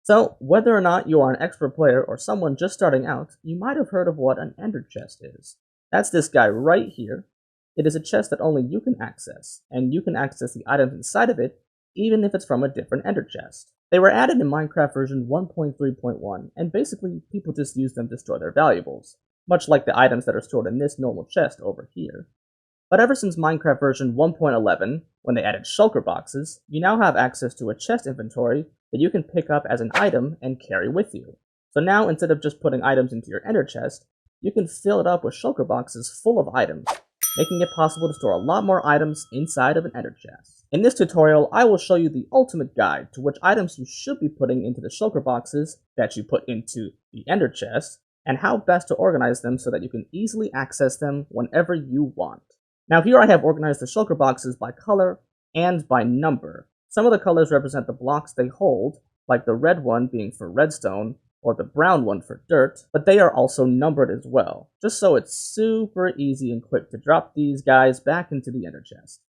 So, whether or not you are an expert player or someone just starting out, you might have heard of what an ender chest is. That's this guy right here. It is a chest that only you can access, and you can access the items inside of it even if it's from a different ender chest. They were added in Minecraft version 1.3.1, and basically people just use them to store their valuables, much like the items that are stored in this normal chest over here. But ever since Minecraft version 1.11, when they added Shulker Boxes, you now have access to a chest inventory that you can pick up as an item and carry with you. So now, instead of just putting items into your ender chest, you can fill it up with Shulker Boxes full of items, making it possible to store a lot more items inside of an ender chest. In this tutorial, I will show you the ultimate guide to which items you should be putting into the Shulker Boxes that you put into the ender chest, and how best to organize them so that you can easily access them whenever you want. Now here I have organized the Shulker Boxes by color and by number. Some of the colors represent the blocks they hold, like the red one being for redstone, or the brown one for dirt, but they are also numbered as well, just so it's super easy and quick to drop these guys back into the ender chest.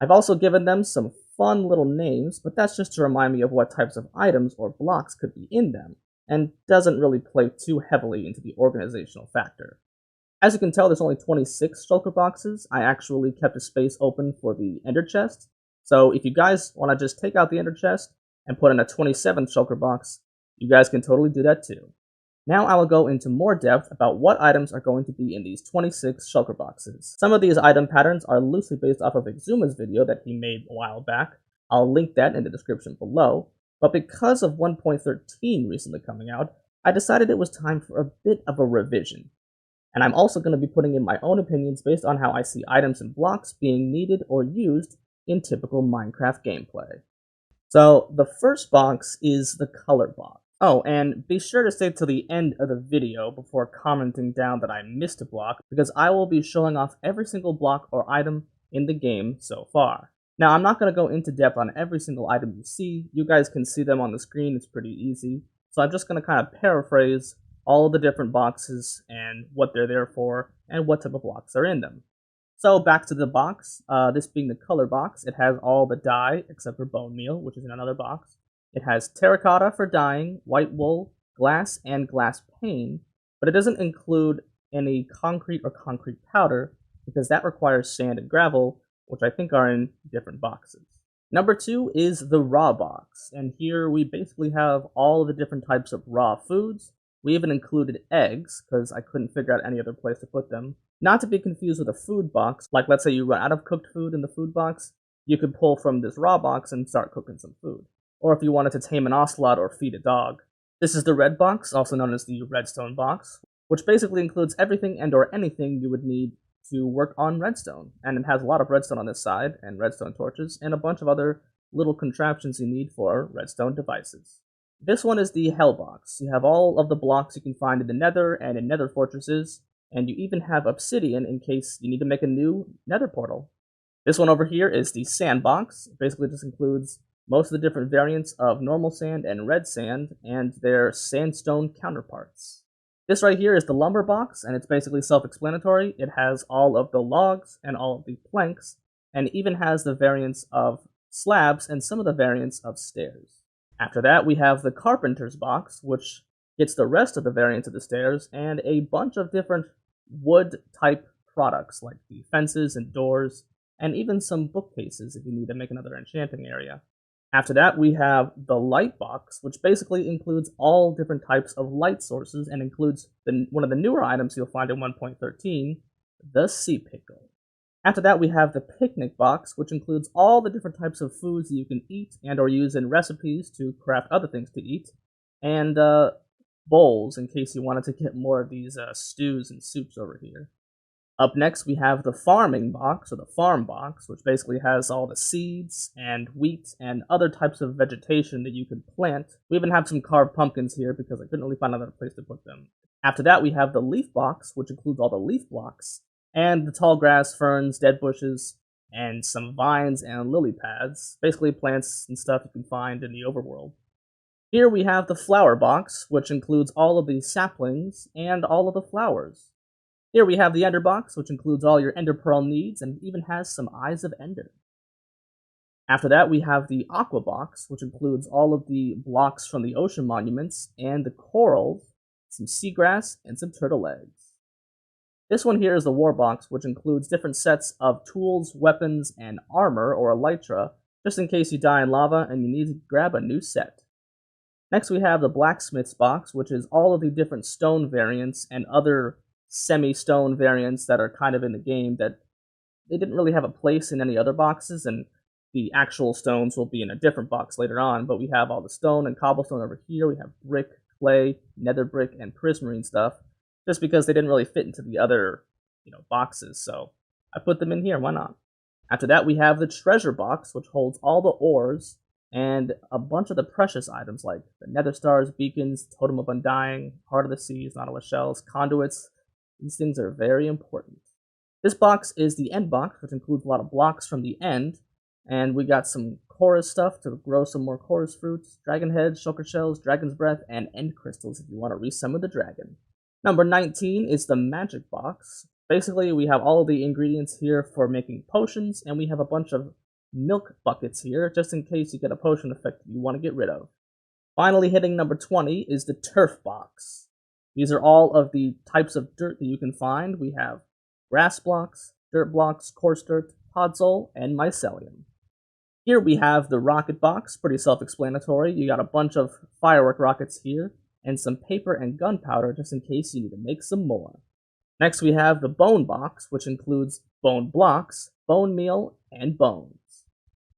I've also given them some fun little names, but that's just to remind me of what types of items or blocks could be in them, and doesn't really play too heavily into the organizational factor. As you can tell, there's only 26 Shulker Boxes. I actually kept a space open for the ender chest, so if you guys want to just take out the ender chest and put in a 27th Shulker Box, you guys can totally do that too. Now I will go into more depth about what items are going to be in these 26 Shulker Boxes. Some of these item patterns are loosely based off of Xisuma's video that he made a while back. I'll link that in the description below, but because of 1.13 recently coming out, I decided it was time for a bit of a revision. And I'm also going to be putting in my own opinions based on how I see items and blocks being needed or used in typical Minecraft gameplay. So the first box is the color box. Oh, and be sure to stay till the end of the video before commenting down that I missed a block, because I will be showing off every single block or item in the game so far. Now, I'm not going to go into depth on every single item you see. You guys can see them on the screen, it's pretty easy. So I'm just going to kind of paraphrase all the different boxes and what they're there for and what type of blocks are in them. So back to the box, this being the color box, it has all the dye except for bone meal, which is in another box. It has terracotta for dyeing, white wool, glass, and glass pane, but it doesn't include any concrete or concrete powder because that requires sand and gravel, which I think are in different boxes. Number 2 is the raw box, and here we basically have all the different types of raw foods. We even included eggs, because I couldn't figure out any other place to put them. Not to be confused with a food box, like let's say you run out of cooked food in the food box, you could pull from this raw box and start cooking some food. Or if you wanted to tame an ocelot or feed a dog. This is the red box, also known as the redstone box, which basically includes everything and or anything you would need to work on redstone. And it has a lot of redstone on this side, and redstone torches, and a bunch of other little contraptions you need for redstone devices. This one is the Hell Box. You have all of the blocks you can find in the Nether and in Nether fortresses, and you even have obsidian in case you need to make a new Nether portal. This one over here is the Sandbox. Basically, this includes most of the different variants of normal sand and red sand, and their sandstone counterparts. This right here is the Lumber Box, and it's basically self-explanatory. It has all of the logs and all of the planks, and even has the variants of slabs and some of the variants of stairs. After that, we have the Carpenter's Box, which gets the rest of the variants of the stairs, and a bunch of different wood-type products, like the fences and doors, and even some bookcases if you need to make another enchanting area. After that, we have the Light Box, which basically includes all different types of light sources, and includes one of the newer items you'll find in 1.13, the Sea Pickle. After that, we have the Picnic Box, which includes all the different types of foods that you can eat and or use in recipes to craft other things to eat, and bowls in case you wanted to get more of these stews and soups over here. Up next, we have the Farming Box, or the Farm Box, which basically has all the seeds and wheat and other types of vegetation that you can plant. We even have some carved pumpkins here because I couldn't really find another place to put them. After that, we have the Leaf Box, which includes all the leaf blocks, and the tall grass, ferns, dead bushes, and some vines and lily pads, basically plants and stuff you can find in the overworld. Here we have the Flower Box, which includes all of the saplings and all of the flowers. Here we have the Ender Box, which includes all your Ender Pearl needs and even has some Eyes of Ender. After that, we have the Aqua Box, which includes all of the blocks from the ocean monuments and the corals, some seagrass, and some turtle eggs. This one here is the War Box, which includes different sets of tools, weapons, and armor, or elytra, just in case you die in lava and you need to grab a new set. Next we have the Blacksmith's Box, which is all of the different stone variants and other semi-stone variants that are kind of in the game that they didn't really have a place in any other boxes, and the actual stones will be in a different box later on, but we have all the stone and cobblestone over here. We have brick, clay, nether brick, and prismarine stuff, just because they didn't really fit into the other, boxes, so I put them in here, why not? After that, we have the Treasure Box, which holds all the ores and a bunch of the precious items like the nether stars, beacons, totem of undying, heart of the seas, nautilus shells, conduits. These things are very important. This box is the end box, which includes a lot of blocks from the end, and we got some chorus stuff to grow some more chorus fruits, dragon heads, shulker shells, dragon's breath, and end crystals if you want to resummon the dragon. Number 19 is the magic box. Basically, we have all of the ingredients here for making potions, and we have a bunch of milk buckets here, just in case you get a potion effect you want to get rid of. Finally, hitting number 20 is the turf box. These are all of the types of dirt that you can find. We have grass blocks, dirt blocks, coarse dirt, podzol, and mycelium. Here we have the rocket box, pretty self-explanatory. You got a bunch of firework rockets here, and some paper and gunpowder just in case you need to make some more. Next we have the bone box, which includes bone blocks, bone meal, and bones.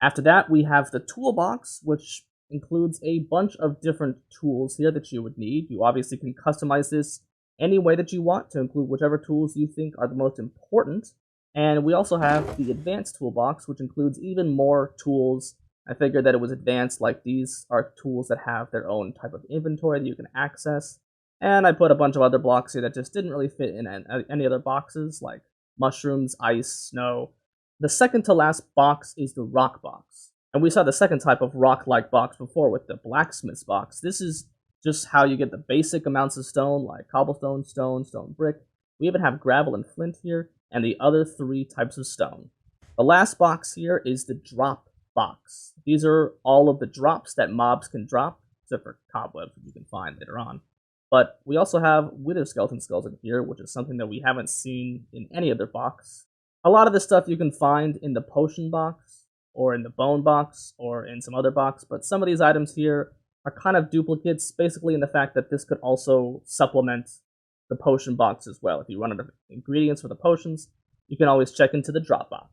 After that we have the toolbox, which includes a bunch of different tools here that you would need. You obviously can customize this any way that you want to include whichever tools you think are the most important. And we also have the advanced toolbox, which includes even more tools. I figured that it was advanced, like these are tools that have their own type of inventory that you can access. And I put a bunch of other blocks here that just didn't really fit in any other boxes, like mushrooms, ice, snow. The second to last box is the rock box. And we saw the second type of rock-like box before with the blacksmith's box. This is just how you get the basic amounts of stone, like cobblestone, stone brick. We even have gravel and flint here, and the other 3 types of stone. The last box here is the drop box. These are all of the drops that mobs can drop, except for cobwebs, which you can find later on. But we also have wither skeleton skulls in here, which is something that we haven't seen in any other box. A lot of this stuff you can find in the potion box, or in the bone box, or in some other box, but some of these items here are kind of duplicates, basically in the fact that this could also supplement the potion box as well. If you run out of ingredients for the potions, you can always check into the drop box.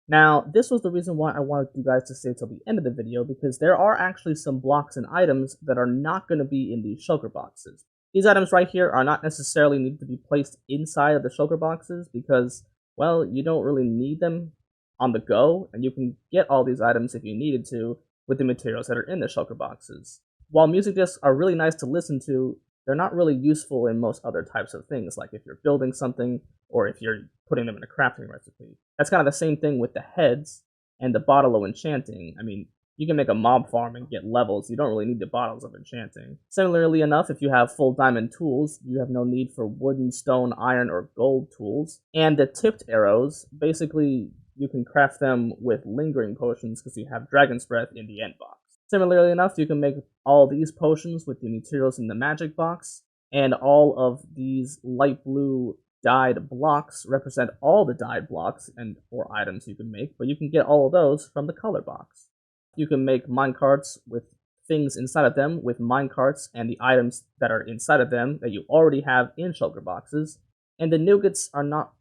Now, this was the reason why I wanted you guys to stay till the end of the video, because there are actually some blocks and items that are not going to be in these shulker boxes. These items right here are not necessarily needed to be placed inside of the shulker boxes because, well, you don't really need them on the go, and you can get all these items if you needed to with the materials that are in the shulker boxes. While music discs are really nice to listen to, they're not really useful in most other types of things, like if you're building something or if you're putting them in a crafting recipe. That's kind of the same thing with the heads and the bottle of enchanting. I mean, you can make a mob farm and get levels. You don't really need the bottles of enchanting. Similarly enough, if you have full diamond tools, you have no need for wooden, stone, iron, or gold tools. And the tipped arrows, basically, you can craft them with lingering potions because you have dragon's breath in the end box. Similarly enough, you can make all these potions with the materials in the magic box, and all of these light blue dyed blocks represent all the dyed blocks and or items you can make, but you can get all of those from the color box. You can make minecarts with things inside of them with minecarts and the items that are inside of them that you already have in shulker boxes, and the nougats are not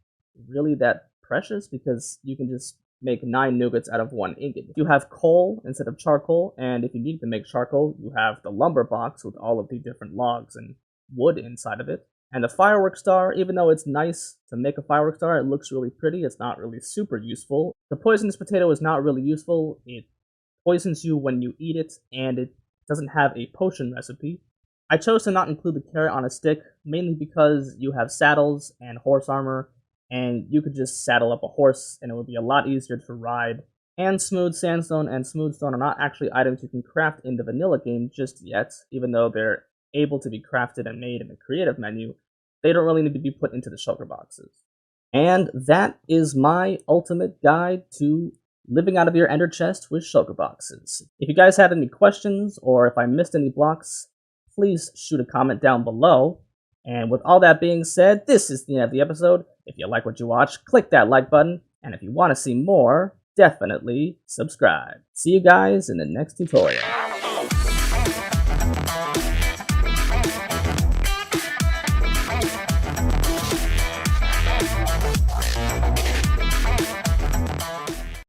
really that precious because you can just make 9 nougats out of 1 ingot. You have coal instead of charcoal, and if you need to make charcoal, you have the lumber box with all of the different logs and wood inside of it. And the firework star, even though it's nice to make a firework star, it looks really pretty, it's not really super useful. The poisonous potato is not really useful. It poisons you when you eat it, and it doesn't have a potion recipe. I chose to not include the carrot on a stick, mainly because you have saddles and horse armor, and you could just saddle up a horse and it would be a lot easier to ride. And smooth sandstone and smooth stone are not actually items you can craft in the vanilla game just yet, even though they're able to be crafted and made in the creative menu. They don't really need to be put into the shulker boxes. And that is my ultimate guide to living out of your ender chest with Shulker Boxes. If you guys had any questions, or if I missed any blocks, please shoot a comment down below. And with all that being said, this is the end of the episode. If you like what you watch, click that like button, and if you want to see more, definitely subscribe. See you guys in the next tutorial.